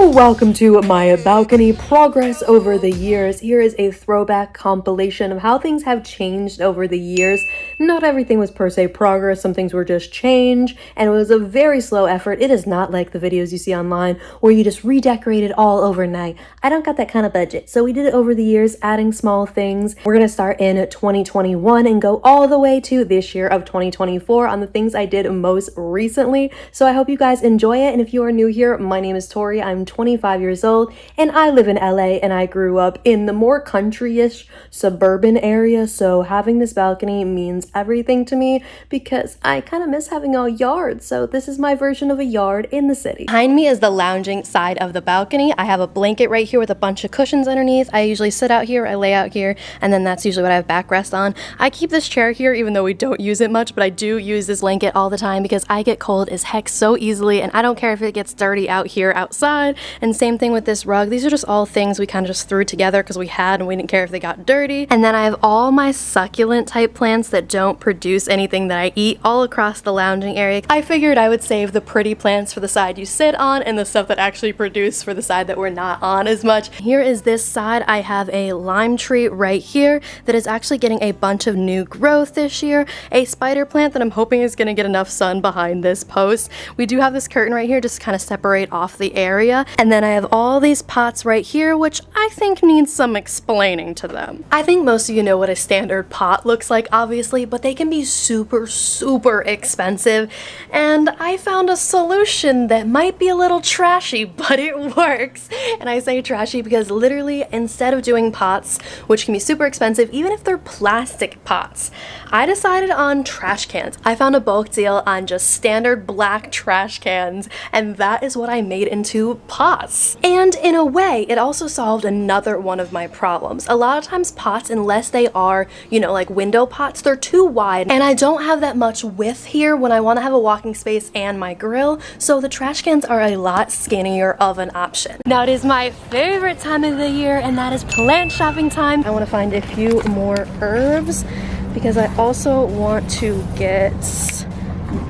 Welcome to my balcony progress over the years. Here is a throwback compilation of how things have changed over the years. Not everything was per se progress, some things were just change, and it was a very slow effort. It is not like the videos you see online where you just redecorate it all overnight. I don't got that kind of budget, so we did it over the years, adding small things. We're gonna start in 2021 and go all the way to this year of 2024 on the things I did most recently. So I hope you guys enjoy it, and if you are new here, my name is Tori. I'm 25 years old and I live in LA, and I grew up in the more country-ish suburban area, so having this balcony means everything to me because I kind of miss having a yard. So this is my version of a yard in the city. Behind me is the lounging side of the balcony. I have a blanket right here with a bunch of cushions underneath. I usually sit out here, I lay out here, and then that's usually what I have backrest on. I keep this chair here even though we don't use it much, but I do use this blanket all the time because I get cold as heck so easily, and I don't care if it gets dirty out here outside. And same thing with this rug. These are just all things we kind of just threw together because we had and we didn't care if they got dirty. And then I have all my succulent type plants that don't produce anything that I eat all across the lounging area. I figured I would save the pretty plants for the side you sit on and the stuff that actually produce for the side that we're not on as much. Here is this side. I have a lime tree right here that is actually getting a bunch of new growth this year. A spider plant that I'm hoping is going to get enough sun behind this post. We do have this curtain right here just to kind of separate off the area. And then I have all these pots right here, which I think needs some explaining to them. I think most of you know what a standard pot looks like, obviously, but they can be super expensive. And I found a solution that might be a little trashy, but it works. And I say trashy because literally instead of doing pots, which can be super expensive, even if they're plastic pots, I decided on trash cans. I found a bulk deal on just standard black trash cans, and that is what I made into pots. And in a way, it also solved another one of my problems. A lot of times pots, unless they are, you know, like window pots, they're too wide, and I don't have that much width here when I want to have a walking space and my grill, so the trash cans are a lot skinnier of an option. Now it is my favorite time of the year, and that is plant shopping time. I want to find a few more herbs because I also want to get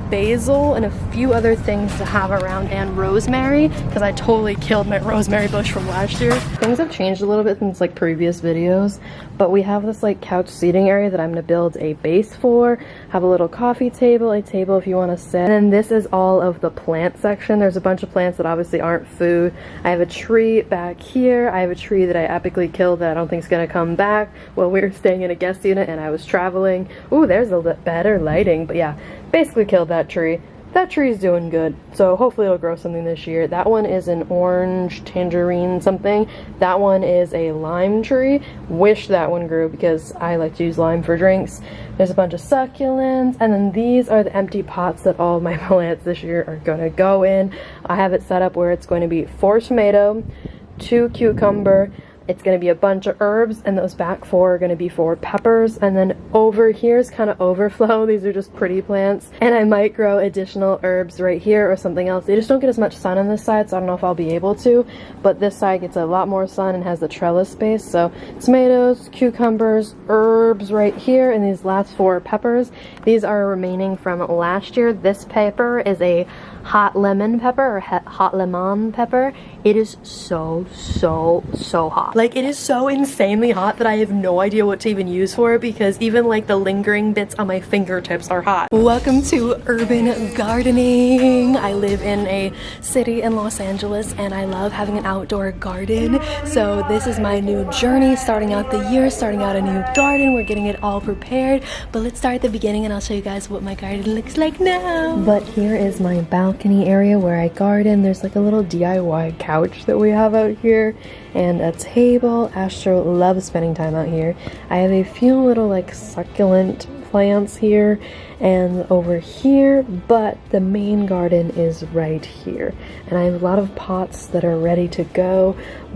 basil and a few other things to have around, and rosemary because I totally killed my rosemary bush from last year. Things have changed a little bit since like previous videos, but we have this like couch seating area that I'm going to build a base for, have a little coffee table, a table if you want to sit, and then this is all of the plant section. There's a bunch of plants that obviously aren't food. I have a tree back here. I have a tree that I epically killed that I don't think is going to come back while we were staying in a guest unit and I was traveling. Ooh, there's a bit better lighting, but yeah, basically killed that tree. That tree is doing good, so hopefully it'll grow something this year. That one is an orange tangerine something. That one is a lime tree. Wish that one grew because I like to use lime for drinks. There's a bunch of succulents, and then these are the empty pots that all of my plants this year are gonna go in. I have it set up where it's going to be 4 tomato, 2 cucumber, it's going to be a bunch of herbs, and those back 4 are going to be 4 peppers, and then over here is kind of overflow. These are just pretty plants, and I might grow additional herbs right here or something else. They just don't get as much sun on this side, so I don't know if I'll be able to, but this side gets a lot more sun and has the trellis space. So tomatoes, cucumbers, herbs right here, and these last 4 peppers. These are remaining from last year. This pepper is a hot lemon pepper or hot lemon pepper. It is so hot. Like, it is so insanely hot that I have no idea what to even use for it because even like the lingering bits on my fingertips are hot. Welcome to urban gardening. I live in a city in Los Angeles and I love having an outdoor garden. So this is my new journey, starting out the year, starting out a new garden. We're getting it all prepared, but let's start at the beginning and I'll show you guys what my garden looks like now. But here is my balcony area where I garden. There's like a little DIY couch that we have out here and a table. Astro loves spending time out here. I have a few little like succulent plants here and over here, but the main garden is right here, and I have a lot of pots that are ready to go,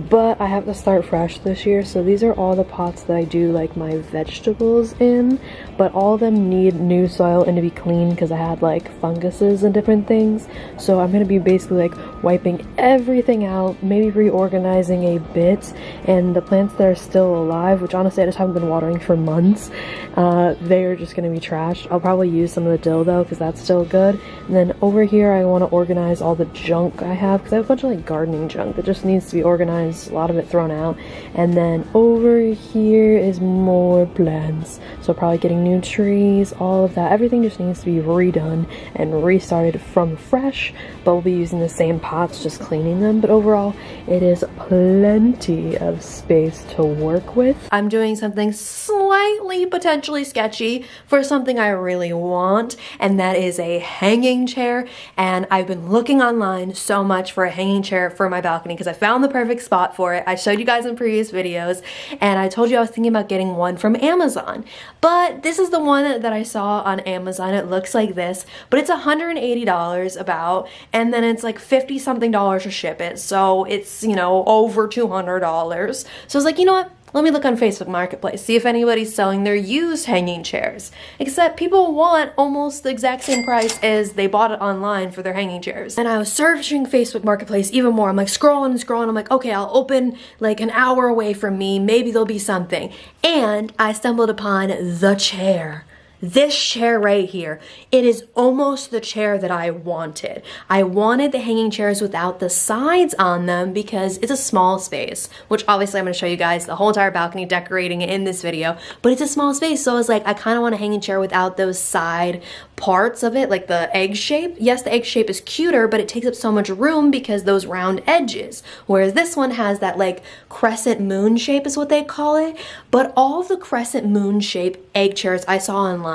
but I have to start fresh this year. So these are all the pots that I do like my vegetables in, but all of them need new soil and to be clean because I had like funguses and different things. So I'm going to be basically like wiping everything out, maybe reorganizing a bit, and the plants that are still alive, which honestly I just haven't been watering for months, they are just going to be trashed. I'll probably probably use some of the dildo because that's still good. And then over here I want to organize all the junk I have because I have a bunch of like gardening junk that just needs to be organized, a lot of it thrown out. And then over here is more plants, so probably getting new trees, all of that. Everything just needs to be redone and restarted from fresh, but we'll be using the same pots, just cleaning them. But overall it is plenty of space to work with. I'm doing something slightly potentially sketchy for something I really want, and that is a hanging chair. And I've been looking online so much for a hanging chair for my balcony because I found the perfect spot for it. I showed you guys in previous videos, and I told you I was thinking about getting one from Amazon, but this is the one that I saw on Amazon. It looks like this, but it's $180 about, and then it's like 50 something dollars to ship it, so it's, you know, over $200. So I was like, you know what, let me look on Facebook Marketplace, see if anybody's selling their used hanging chairs. Except people want almost the exact same price as they bought it online for their hanging chairs. And I was searching Facebook Marketplace even more. I'm like scrolling and scrolling. I'm like, okay, I'll open like an hour away from me. Maybe there'll be something. And I stumbled upon the chair. This chair right here, it is almost the chair that I wanted. I wanted the hanging chairs without the sides on them because it's a small space, which obviously I'm going to show you guys the whole entire balcony decorating in this video, but it's a small space. So I was like, I kind of want a hanging chair without those side parts of it, like the egg shape. Yes, the egg shape is cuter, but it takes up so much room because those round edges, whereas this one has that like crescent moon shape is what they call it. But all the crescent moon shape egg chairs I saw online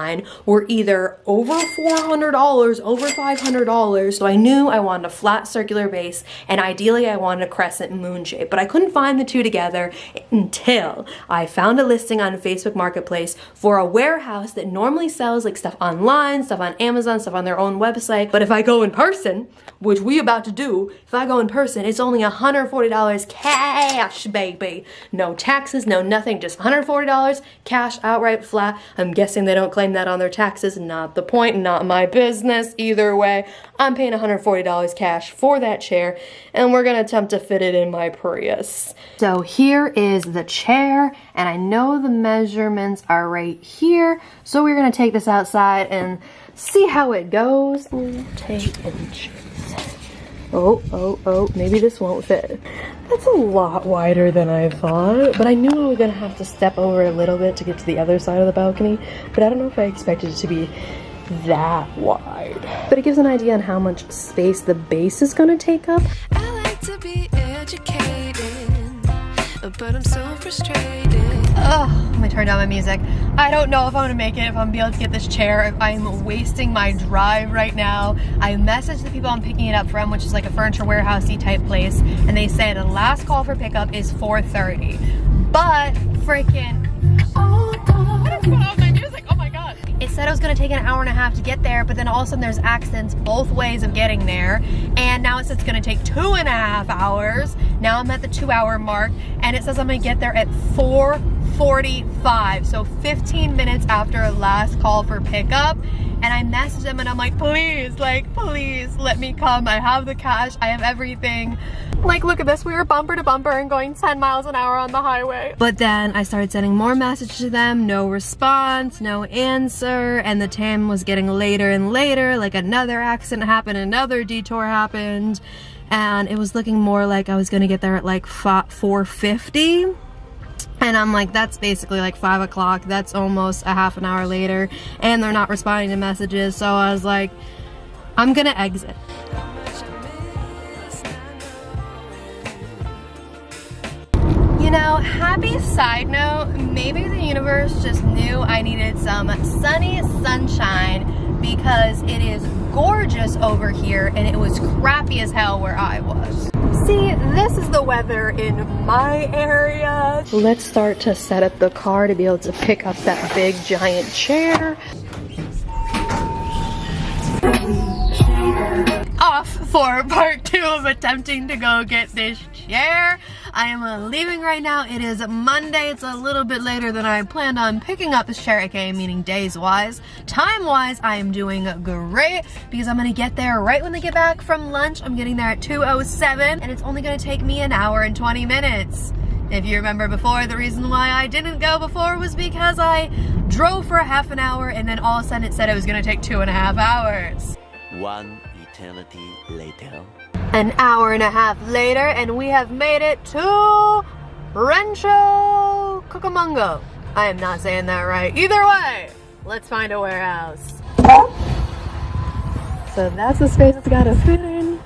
were either over $400, over $500. So I knew I wanted a flat circular base, and ideally I wanted a crescent moon shape, but I couldn't find the two together until I found a listing on Facebook Marketplace for a warehouse that normally sells like stuff online, stuff on Amazon, stuff on their own website. But if I go in person, which we about to do, if I go in person, it's only $140 cash, baby. No taxes, no nothing, just $140 cash, outright, flat. I'm guessing they don't claim that on their taxes. Not the point, not my business. Either way, I'm paying $140 cash for that chair, and we're gonna attempt to fit it in my Prius. So here is the chair, and I know the measurements are right here, so we're gonna take this outside and see how it goes. Take inches. Oh, maybe this won't fit. That's a lot wider than I thought, but I knew I was gonna have to step over a little bit to get to the other side of the balcony, but I don't know if I expected it to be that wide. But it gives an idea on how much space the base is gonna take up. I like to be educated, but I'm so frustrated. Oh, I'm gonna turn down my music. I don't know if I'm gonna make it, if I'm gonna be able to get this chair, if I'm wasting my drive right now. I messaged the people I'm picking it up from, which is like a furniture warehousey type place, and they said the last call for pickup is 4:30. But freaking, oh god, what is going on with my music? Oh my god. It said it was gonna take an hour and a half to get there, but then all of a sudden there's accidents both ways of getting there, and now it says it's gonna take 2.5 hours. Now I'm at the 2-hour mark, and it says I'm gonna get there at 4:45, so 15 minutes after last call for pickup. And I messaged them and I'm like, please let me come. I have the cash, I have everything. Like, look at this, we were bumper to bumper and going 10 miles an hour on the highway. But then I started sending more messages to them, no response, no answer, and the time was getting later and later, like another accident happened, another detour happened, and it was looking more like I was gonna get there at like 4:50. And I'm like, that's basically like 5 o'clock. That's almost a half an hour later, and they're not responding to messages. So I was like, I'm gonna exit. You know, happy side note, maybe the universe just knew I needed some sunny sunshine because it is gorgeous over here and it was crappy as hell where I was. See, this is the weather in my area. Let's start to set up the car to be able to pick up that big giant chair. Off for part 2 of attempting to go get this chair. I am leaving right now. It is Monday. It's a little bit later than I planned on picking up this chair, aka meaning days wise. Time wise, I am doing great because I'm gonna get there right when they get back from lunch. I'm getting there at 2:07 and it's only gonna take me an hour and 20 minutes. If you remember before, the reason why I didn't go before was because I drove for a half an hour and then all of a sudden it said it was gonna take 2.5 hours. One eternity later. An hour and a half later, and we have made it to Rancho Cucamonga. I am not saying that right. Either way, let's find a warehouse. So that's the space it's gotta fit in,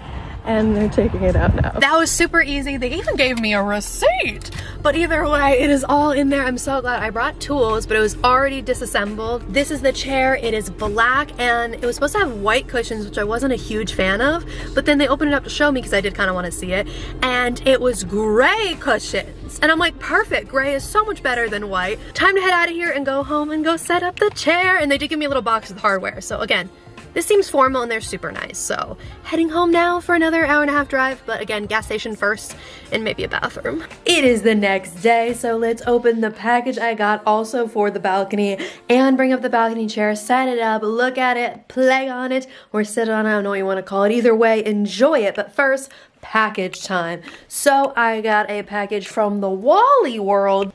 and they're taking it out now. That was super easy. They even gave me a receipt. But either way, it is all in there. I'm so glad. I brought tools, but it was already disassembled. This is the chair. It is black, and it was supposed to have white cushions, which I wasn't a huge fan of. But then they opened it up to show me because I did kind of want to see it. And it was gray cushions. And I'm like, perfect. Gray is so much better than white. Time to head out of here and go home and go set up the chair. And they did give me a little box with hardware. So again, this seems formal and they're super nice. So heading home now for another hour-and-a-half drive, but again, gas station first and maybe a bathroom. It is the next day, so let's open the package I got also for the balcony and bring up the balcony chair, set it up, look at it, play on it, or sit on it, I don't know what you want to call it. Either way, enjoy it. But first, package time. So I got a package from the Wally World.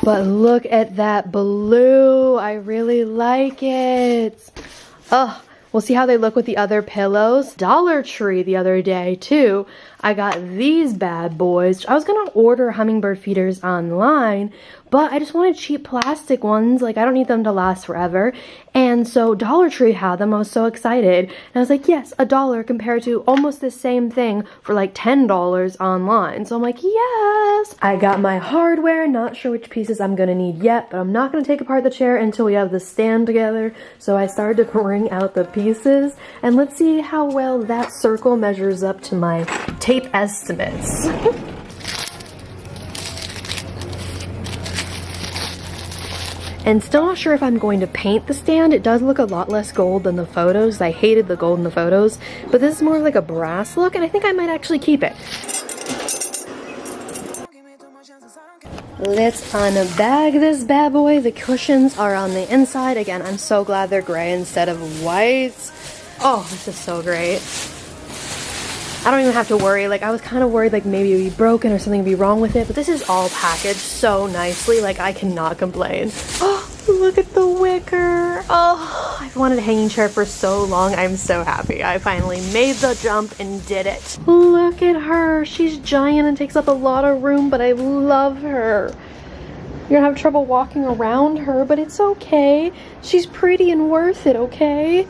But look at that blue. I really like it. Oh, we'll see how they look with the other pillows. Dollar Tree the other day too. I got these bad boys. I was gonna order hummingbird feeders online, but I just wanted cheap plastic ones. Like, I don't need them to last forever. And so Dollar Tree had them. I was so excited. And I was like, yes, $1 compared to almost the same thing for like $10 online. So I'm like, yes. I got my hardware. Not sure which pieces I'm gonna need yet, but I'm not gonna take apart the chair until we have the stand together. So I started to bring out the pieces, and let's see how well that circle measures up to my tape estimates. And still not sure if I'm going to paint the stand. It does look a lot less gold than the photos. I hated the gold in the photos, but this is more like a brass look, and I think I might actually keep it. Let's unbag this bad boy. The cushions are on the inside. Again, I'm so glad they're gray instead of white. Oh, this is so great. I don't even have to worry. Like, I was kind of worried like maybe it would be broken or something would be wrong with it, but this is all packaged so nicely. Like, I cannot complain. Oh, look at the wicker. Oh, I've wanted a hanging chair for so long. I'm so happy. I finally made the jump and did it. Look at her. She's giant and takes up a lot of room, but I love her. You're gonna have trouble walking around her, but it's okay. She's pretty and worth it, okay?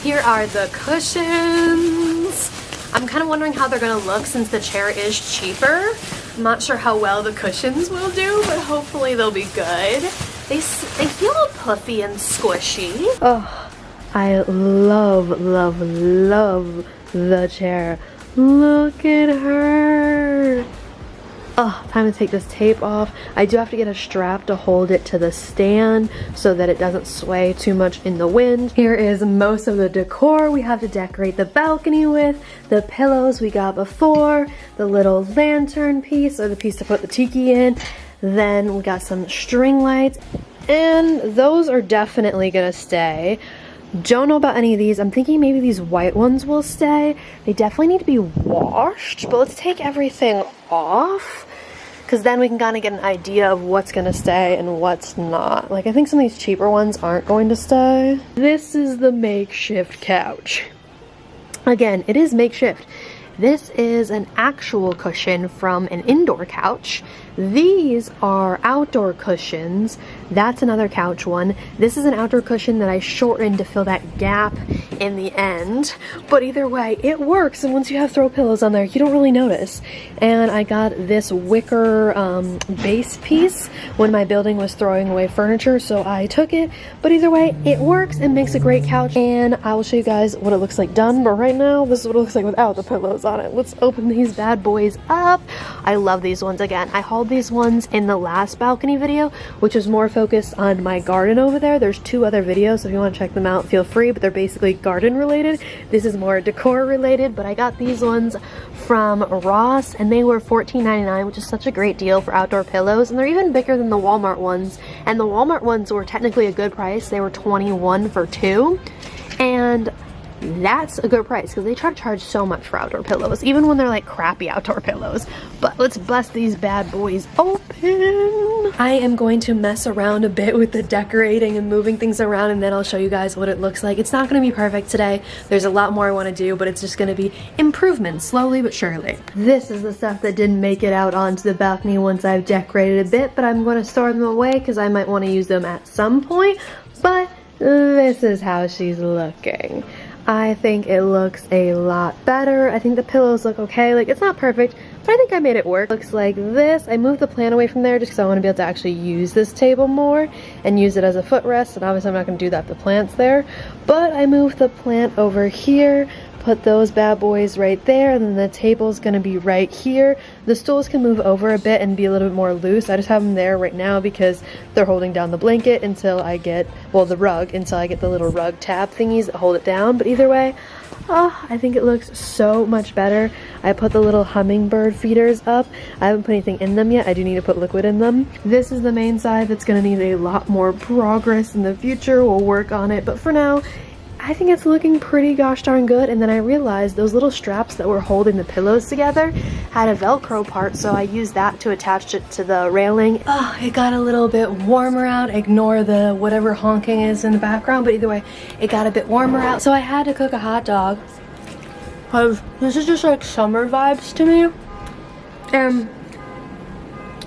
Here are the cushions. I'm kind of wondering how they're gonna look since the chair is cheaper. I'm not sure how well the cushions will do, but hopefully they'll be good. They feel puffy and squishy. Oh, I love, love, love the chair. Look at her. Oh, time to take this tape off. I do have to get a strap to hold it to the stand so that it doesn't sway too much in the wind. Here is most of the decor we have to decorate the balcony with. The pillows we got before, the little lantern piece, or the piece to put the tiki in. Then we got some string lights, and those are definitely gonna stay. Don't know about any of these. I'm thinking maybe these white ones will stay. They definitely need to be washed, but let's take everything off, because then we can kind of get an idea of what's gonna stay and what's not. Like, I think some of these cheaper ones aren't going to stay. This is the makeshift couch. Again, it is makeshift. This is an actual cushion from an indoor couch. These are outdoor cushions. That's another couch one. This is an outdoor cushion that I shortened to fill that gap in the end. But either way, it works. And once you have throw pillows on there, you don't really notice. And I got this wicker base piece when my building was throwing away furniture, so I took it. But either way, it works and makes a great couch. And I will show you guys what it looks like done. But right now, this is what it looks like without the pillows on it. Let's open these bad boys up. I love these ones. Again, I hauled these ones in the last balcony video, which was more focused on my garden over there. There's 2 other videos, so if you want to check them out, feel free, but they're basically garden related. This is more decor related, but I got these ones from Ross and they were $14.99, which is such a great deal for outdoor pillows, and they're even bigger than the Walmart ones, and the Walmart ones were technically a good price. They were $21 for 2, and that's a good price because they try to charge so much for outdoor pillows, even when they're like crappy outdoor pillows. But let's bust these bad boys open. I am going to mess around a bit with the decorating and moving things around, and then I'll show you guys what it looks like. It's not going to be perfect today. There's a lot more I want to do, but it's just going to be improvements slowly but surely. This is the stuff that didn't make it out onto the balcony once I've decorated a bit, but I'm going to store them away because I might want to use them at some point. But this is how she's looking. I think it looks a lot better. I think the pillows look okay. Like, it's not perfect, but I think I made it work. Looks like this. I moved the plant away from there just because I want to be able to actually use this table more and use it as a footrest, and obviously I'm not going to do that if the plant's there. But I moved the plant over here, put those bad boys right there, and then the table's gonna be right here. The stools can move over a bit and be a little bit more loose. I just have them there right now because they're holding down the blanket until I get, well, the rug, until I get the little rug tab thingies that hold it down. But either way, I think it looks so much better. I put the little hummingbird feeders up. I haven't put anything in them yet. I do need to put liquid in them. This is the main side that's gonna need a lot more progress in the future. We'll work on it, but for now, I think it's looking pretty gosh darn good. And then I realized those little straps that were holding the pillows together had a Velcro part, so I used that to attach it to the railing. Oh, it got a little bit warmer out. Ignore the whatever honking is in the background, but either way, it got a bit warmer out. So I had to cook a hot dog. This is just like summer vibes to me. And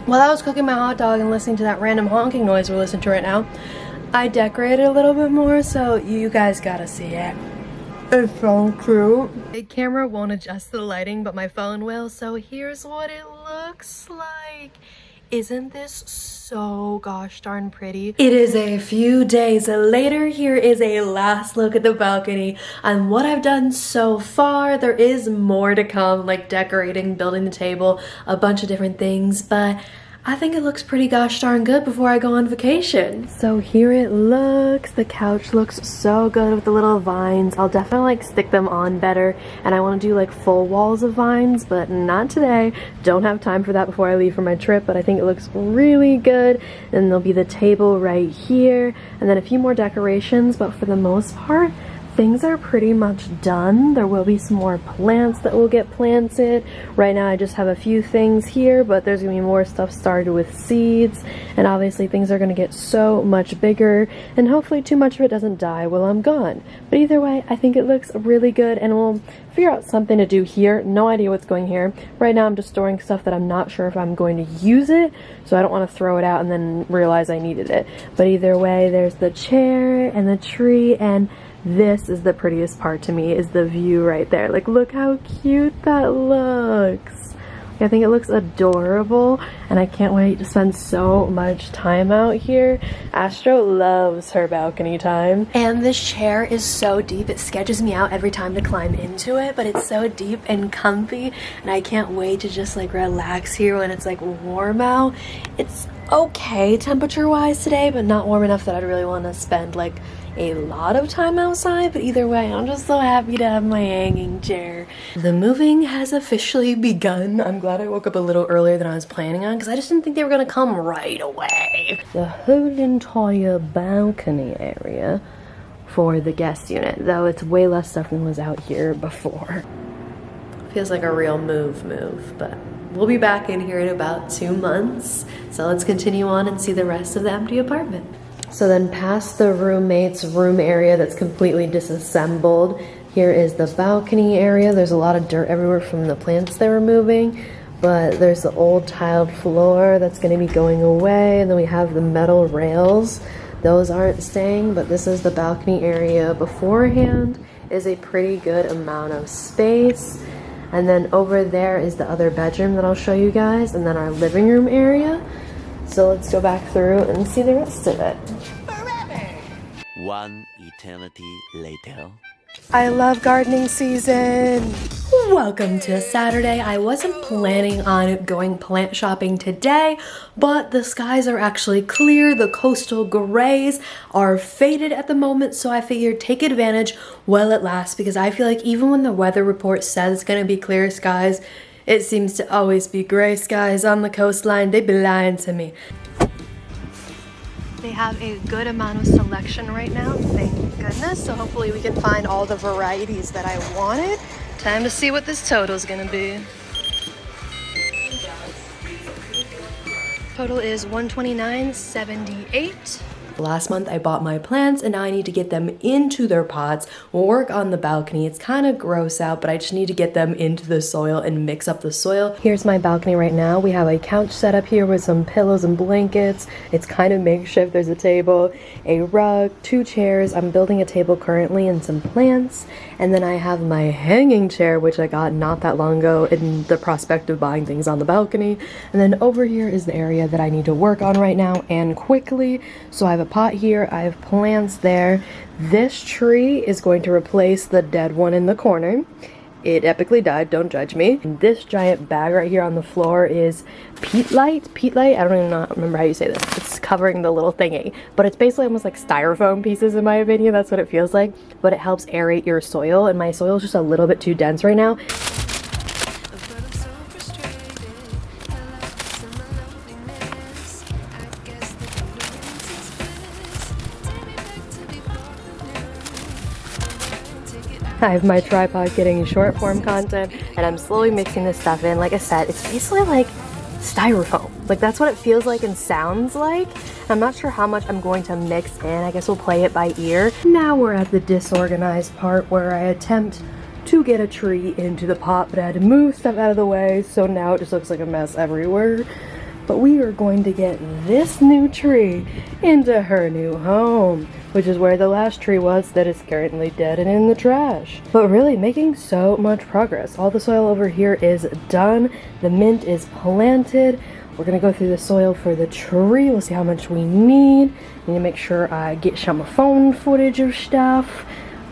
while I was cooking my hot dog and listening to that random honking noise we're listening to right now, I decorated a little bit more, so you guys gotta see it. It's so cute. The camera won't adjust the lighting, but my phone will, so here's what it looks like. Isn't this so gosh darn pretty? It is a few days later. Here is a last look at the balcony and what I've done so far. There is more to come, like decorating, building the table, a bunch of different things, but I think it looks pretty gosh darn good before I go on vacation. So here it looks. The couch looks so good with the little vines. I'll definitely like stick them on better, and I want to do like full walls of vines, but not today. Don't have time for that before I leave for my trip, but I think it looks really good. And there'll be the table right here, and then a few more decorations, but for the most part, things are pretty much done. There will be some more plants that will get planted. Right now I just have a few things here, but there's gonna be more stuff started with seeds, and obviously things are gonna get so much bigger, and hopefully too much of it doesn't die while I'm gone. But either way, I think it looks really good, and we'll figure out something to do here. No idea what's going here. Right now I'm just storing stuff that I'm not sure if I'm going to use it, so I don't want to throw it out and then realize I needed it. But either way, there's the chair and the tree, and this is the prettiest part to me, is the view right there. Like, look how cute that looks. I think it looks adorable, and I can't wait to spend so much time out here. Astro loves her balcony time. And this chair is so deep, it sketches me out every time to climb into it, but it's so deep and comfy, and I can't wait to just like relax here when it's like warm out. It's okay temperature-wise today, but not warm enough that I'd really want to spend like a lot of time outside. But either way, I'm just so happy to have my hanging chair. The moving has officially begun. I'm glad I woke up a little earlier than I was planning on, because I just didn't think they were gonna come right away. The whole entire balcony area for the guest unit, though it's way less stuff than was out here before. Feels like a real move, but we'll be back in here in about 2 months. So let's continue on and see the rest of the empty apartment. So then past the roommate's room area that's completely disassembled, here is the balcony area. There's a lot of dirt everywhere from the plants they were moving, but there's the old tiled floor that's gonna be going away, and then we have the metal rails. Those aren't staying, but this is the balcony area beforehand. Is a pretty good amount of space. And then over there is the other bedroom that I'll show you guys, and then our living room area. So let's go back through and see the rest of it. One eternity later. I love gardening season. Welcome to Saturday. I wasn't planning on going plant shopping today, but the skies are actually clear. The coastal grays are faded at the moment, so I figured take advantage while it lasts, because I feel like even when the weather report says it's gonna be clear skies, it seems to always be gray skies on the coastline. They be lying to me. They have a good amount of selection right now, thank goodness. So hopefully we can find all the varieties that I wanted. Time to see what this total is gonna be. Total is $129.78. Last month I bought my plants and now I need to get them into their pots, work on the balcony. It's kind of gross out, but I just need to get them into the soil and mix up the soil. Here's my balcony right now. We have a couch set up here with some pillows and blankets. It's kind of makeshift. There's a table, a rug, 2 chairs. I'm building a table currently and some plants. And then I have my hanging chair, which I got not that long ago in the prospect of buying things on the balcony. And then over here is the area that I need to work on right now and quickly. So I have a pot here, I have plants there. This tree is going to replace the dead one in the corner. It epically died, don't judge me. And this giant bag right here on the floor is peatlight, I don't even remember how you say this. It's covering the little thingy, but it's basically almost like styrofoam pieces in my opinion. That's what it feels like, but it helps aerate your soil, and my soil is just a little bit too dense right now. I have my tripod getting short form content and I'm slowly mixing this stuff in. Like I said, it's basically like styrofoam. Like that's what it feels like and sounds like. I'm not sure how much I'm going to mix in. I guess we'll play it by ear. Now we're at the disorganized part where I attempt to get a tree into the pot, but I had to move stuff out of the way, so now it just looks like a mess everywhere. But we are going to get this new tree into her new home, which is where the last tree was that is currently dead and in the trash. But really making so much progress. All the soil over here is done. The mint is planted. We're gonna go through the soil for the tree. We'll see how much we need. Need to make sure I get some phone footage of stuff.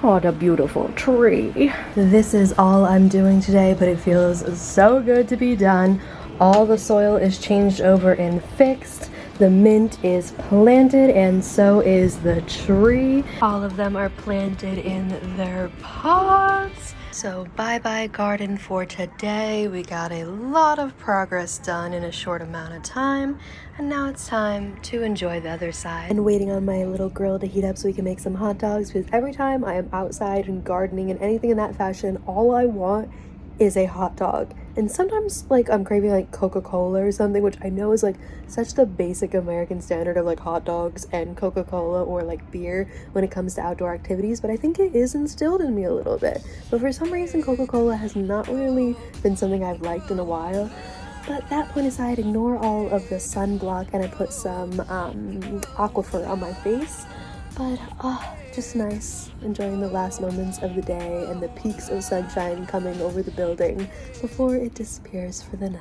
Oh, the beautiful tree. This is all I'm doing today, but it feels so good to be done. All the soil is changed over and fixed. The mint is planted and so is the tree. All of them are planted in their pots. So bye-bye garden for today. We got a lot of progress done in a short amount of time. And now it's time to enjoy the other side. And waiting on my little grill to heat up so we can make some hot dogs, because every time I am outside and gardening and anything in that fashion, all I want is a hot dog. And sometimes like I'm craving like Coca-Cola or something, which I know is like such the basic American standard of like hot dogs and Coca-Cola or like beer when it comes to outdoor activities, but I think it is instilled in me a little bit. But for some reason Coca-Cola has not really been something I've liked in a while. But that point aside, ignore all of the sunblock and I put some Aquifer on my face. But just nice, enjoying the last moments of the day and the peaks of sunshine coming over the building before it disappears for the night.